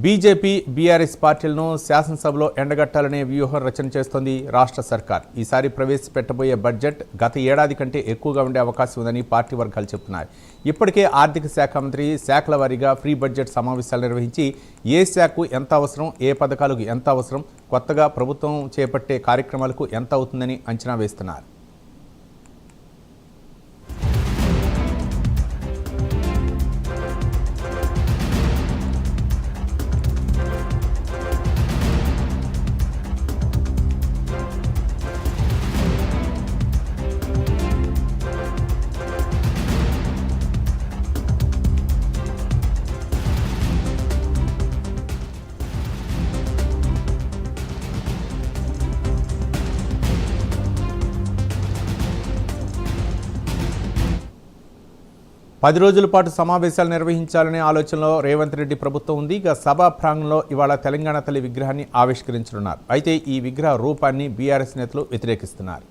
BJP, BRS పార్టీలను శాసనసభలో ఎండగట్టాలనే వ్యూహం రచన చేస్తోంది రాష్ట్ర సర్కార్. ఈసారి ప్రవేశపెట్టబోయే బడ్జెట్ గత ఏడాది కంటే ఎక్కువగా ఉండే అవకాశం ఉందని పార్టీ వర్గాలు చెబుతున్నాయి. ఇప్పటికే ఆర్థిక శాఖ మంత్రి శాఖల వారీగా ప్రీ బడ్జెట్ సమావేశాలు నిర్వహించి ఏ శాఖకు ఎంత అవసరం, ఏ పథకాలకు ఎంత అవసరం, కొత్తగా ప్రభుత్వం చేపట్టే కార్యక్రమాలకు ఎంత అవుతుందని అంచనా వేస్తున్నారు. పది రోజుల పాటు సమావేశాలు నిర్వహించాలనే ఆలోచనలో రేవంత్ రెడ్డి ప్రభుత్వం ఉంది. ఇక సభా ప్రాంగణంలో ఇవాళ తెలంగాణ తల్లి విగ్రహాన్ని ఆవిష్కరించనున్నారు. అయితే ఈ విగ్రహ రూపాన్ని బీఆర్ఎస్ నేతలు వ్యతిరేకిస్తున్నారు.